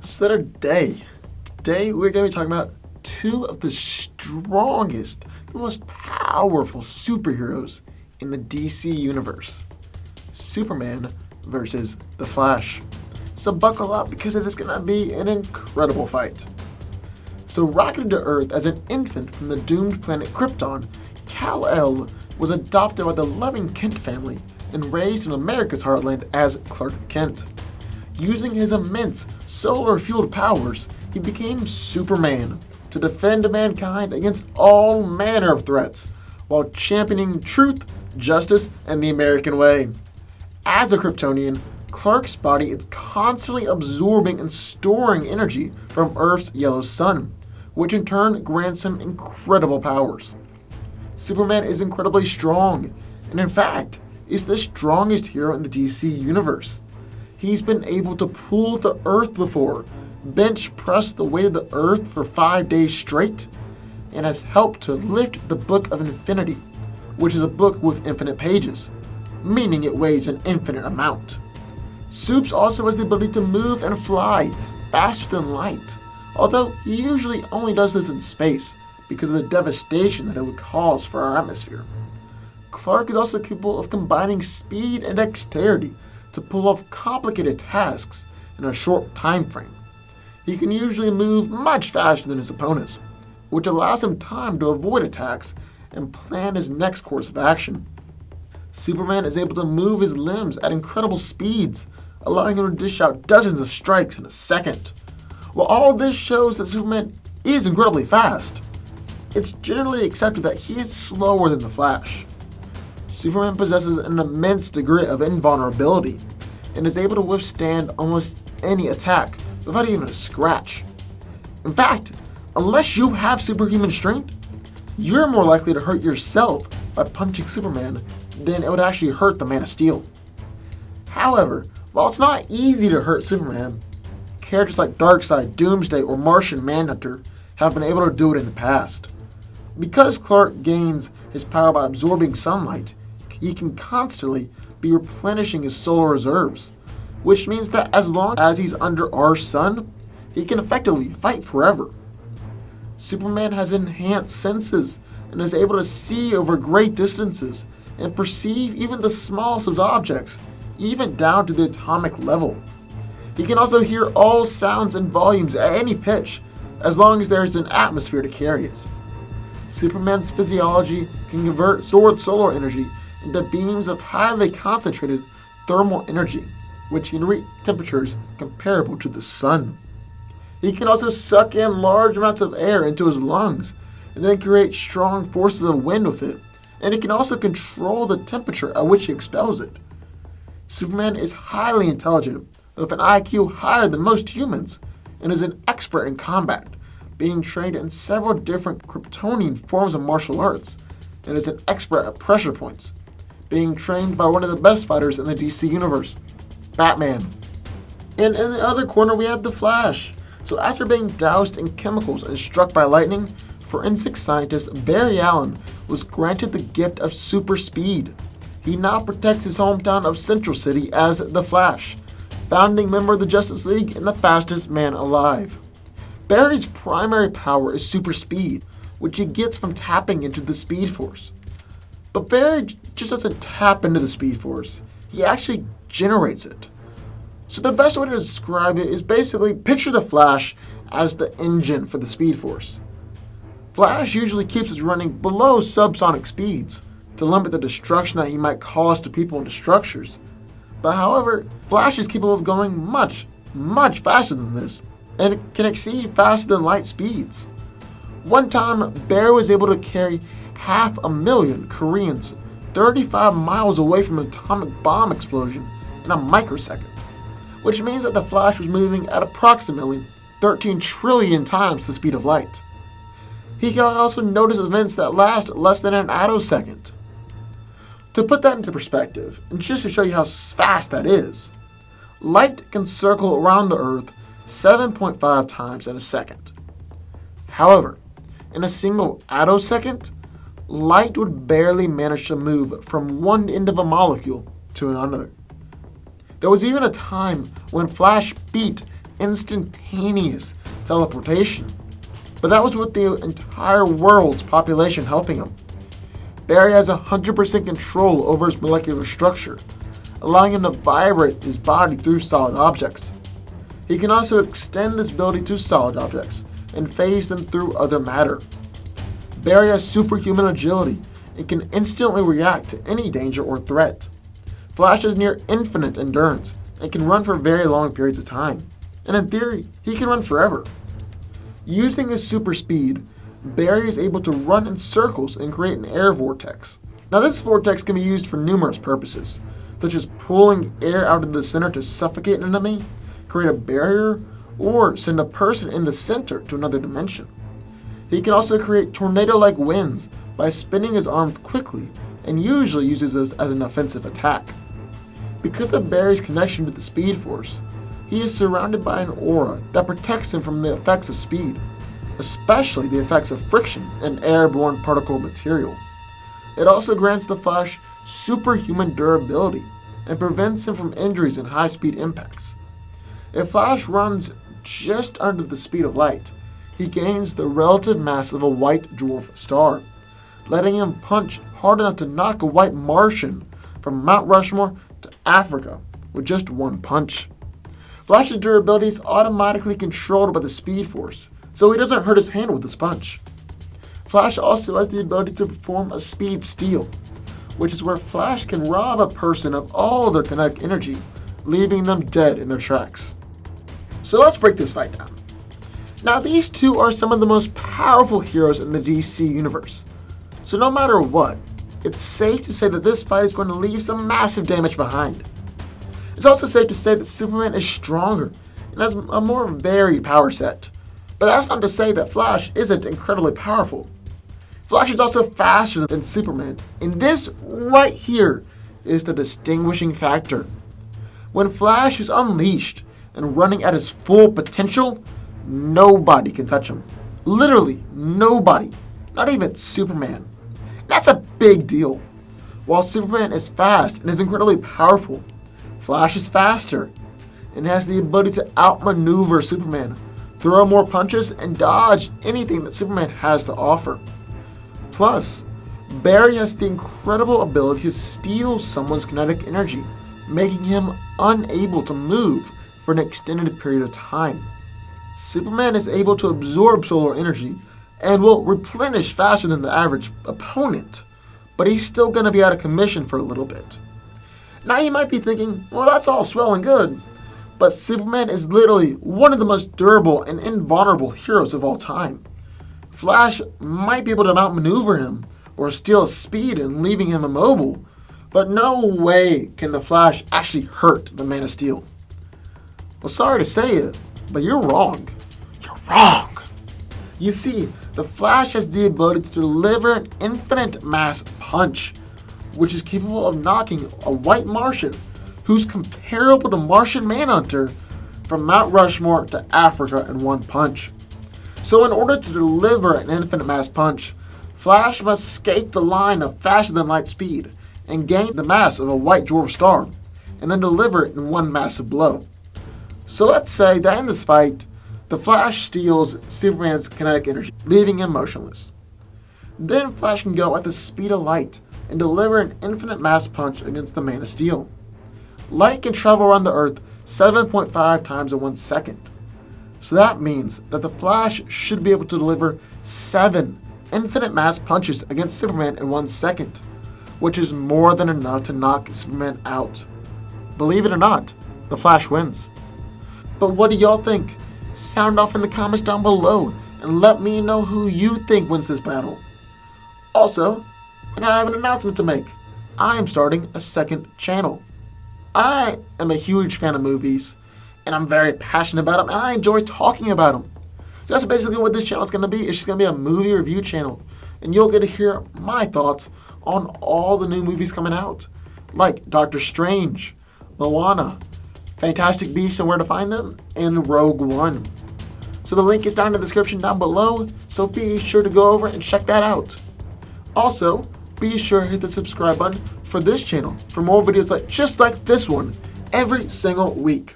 Today we're going to be talking about two of the strongest, the most powerful superheroes in the DC universe. Superman versus the Flash. So buckle up because it is going to be an incredible fight. So rocketed to Earth as an infant from the doomed planet Krypton, Kal-El was adopted by the loving Kent family and raised in America's heartland as Clark Kent. Using his immense solar-fueled powers, he became Superman to defend mankind against all manner of threats, while championing truth, justice, and the American way. As a Kryptonian, Clark's body is constantly absorbing and storing energy from Earth's yellow sun, which in turn grants him incredible powers. Superman is incredibly strong, and in fact, is the strongest hero in the DC universe. He's been able to pull the Earth before, bench press the weight of the Earth for 5 days straight, and has helped to lift the Book of Infinity, which is a book with infinite pages, meaning it weighs an infinite amount. Supes also has the ability to move and fly faster than light, although he usually only does this in space because of the devastation that it would cause for our atmosphere. Clark is also capable of combining speed and dexterity to pull off complicated tasks in a short time frame. He can usually move much faster than his opponents, which allows him time to avoid attacks and plan his next course of action. Superman is able to move his limbs at incredible speeds, allowing him to dish out dozens of strikes in a second. While all of this shows that Superman is incredibly fast, it's generally accepted that he is slower than the Flash. Superman possesses an immense degree of invulnerability and is able to withstand almost any attack without even a scratch. In fact, unless you have superhuman strength, you're more likely to hurt yourself by punching Superman than it would actually hurt the Man of Steel. However, while it's not easy to hurt Superman, characters like Darkseid, Doomsday, or Martian Manhunter have been able to do it in the past. Because Clark gains his power by absorbing sunlight, he can constantly be replenishing his solar reserves, which means that as long as he's under our sun, he can effectively fight forever. Superman has enhanced senses and is able to see over great distances and perceive even the smallest of objects, even down to the atomic level. He can also hear all sounds and volumes at any pitch, as long as there is an atmosphere to carry it. Superman's physiology can convert stored solar energy into beams of highly concentrated thermal energy, which can reach temperatures comparable to the sun. He can also suck in large amounts of air into his lungs and then create strong forces of wind with it, and he can also control the temperature at which he expels it. Superman is highly intelligent, with an IQ higher than most humans, and is an expert in combat, being trained in several different Kryptonian forms of martial arts, and is an expert at pressure points, being trained by one of the best fighters in the DC universe, Batman. And in the other corner we have the Flash. So after being doused in chemicals and struck by lightning, forensic scientist Barry Allen was granted the gift of super speed. He now protects his hometown of Central City as the Flash, founding member of the Justice League and the fastest man alive. Barry's primary power is super speed, which he gets from tapping into the Speed Force. But Barry just doesn't tap into the Speed Force, he actually generates it. So the best way to describe it is basically picture the Flash as the engine for the Speed Force. Flash usually keeps us running below subsonic speeds to limit the destruction that he might cause to people and to structures. But however, Flash is capable of going much, much faster than this, and can exceed faster than light speeds. One time, Barry was able to carry 500,000 Koreans 35 miles away from an atomic bomb explosion in a microsecond, which means that the Flash was moving at approximately 13 trillion times the speed of light. He can also notice events that last less than an attosecond. To put that into perspective, and just to show you how fast that is, light can circle around the Earth 7.5 times in a second. However, in a single attosecond, light would barely manage to move from one end of a molecule to another. There was even a time when Flash beat instantaneous teleportation. But that was with the entire world's population helping him. Barry has 100% control over his molecular structure, allowing him to vibrate his body through solid objects. He can also extend this ability to solid objects and phase them through other matter. Barry has superhuman agility and can instantly react to any danger or threat. Flash has near infinite endurance and can run for very long periods of time. And in theory, he can run forever. Using his super speed, Barry is able to run in circles and create an air vortex. Now this vortex can be used for numerous purposes, such as pulling air out of the center to suffocate an enemy, create a barrier, or send a person in the center to another dimension. He can also create tornado-like winds by spinning his arms quickly and usually uses this as an offensive attack. Because of Barry's connection to the Speed Force, he is surrounded by an aura that protects him from the effects of speed, especially the effects of friction and airborne particle material. It also grants the Flash superhuman durability and prevents him from injuries and high-speed impacts. If Flash runs just under the speed of light, he gains the relative mass of a white dwarf star, letting him punch hard enough to knock a white Martian from Mount Rushmore to Africa with just one punch. Flash's durability is automatically controlled by the Speed Force, so he doesn't hurt his hand with his punch. Flash also has the ability to perform a speed steal, which is where Flash can rob a person of all their kinetic energy, leaving them dead in their tracks. So let's break this fight down. Now these two are some of the most powerful heroes in the DC universe, so no matter what, it's safe to say that this fight is going to leave some massive damage behind. It's also safe to say that Superman is stronger and has a more varied power set, but that's not to say that Flash isn't incredibly powerful. Flash is also faster than Superman, and this right here is the distinguishing factor. When Flash is unleashed and running at his full potential, nobody can touch him. Literally nobody, not even Superman. That's a big deal. While Superman is fast and is incredibly powerful, Flash is faster and has the ability to outmaneuver Superman, throw more punches, and dodge anything that Superman has to offer. Plus, Barry has the incredible ability to steal someone's kinetic energy, making him unable to move for an extended period of time. Superman is able to absorb solar energy and will replenish faster than the average opponent, but he's still going to be out of commission for a little bit. Now you might be thinking, well, that's all swell and good, but Superman is literally one of the most durable and invulnerable heroes of all time. Flash might be able to outmaneuver him or steal his speed and leaving him immobile, but no way can the Flash actually hurt the Man of Steel. Well, sorry to say it, but you're wrong. You're wrong. You see, the Flash has the ability to deliver an infinite mass punch, which is capable of knocking a white Martian who's comparable to Martian Manhunter from Mount Rushmore to Africa in one punch. So in order to deliver an infinite mass punch, Flash must skate the line of faster than light speed and gain the mass of a white dwarf star, and then deliver it in one massive blow. So let's say that in this fight, the Flash steals Superman's kinetic energy, leaving him motionless. Then Flash can go at the speed of light and deliver an infinite mass punch against the Man of Steel. Light can travel around the Earth 7.5 times in 1 second. So that means that the Flash should be able to deliver 7 infinite mass punches against Superman in 1 second, which is more than enough to knock Superman out. Believe it or not, the Flash wins. But what do y'all think? Sound off in the comments down below and let me know who you think wins this battle. Also, and I have an announcement to make. I am starting a second channel. I am a huge fan of movies, and I'm very passionate about them, and I enjoy talking about them. So that's basically what this channel is going to be. It's just going to be a movie review channel, and you'll get to hear my thoughts on all the new movies coming out, like Doctor Strange, Moana, Fantastic Beasts and Where to Find Them, and Rogue One. So the link is down in the description down below, so be sure to go over and check that out. Also, be sure to hit the subscribe button for this channel for more videos just like this one every single week.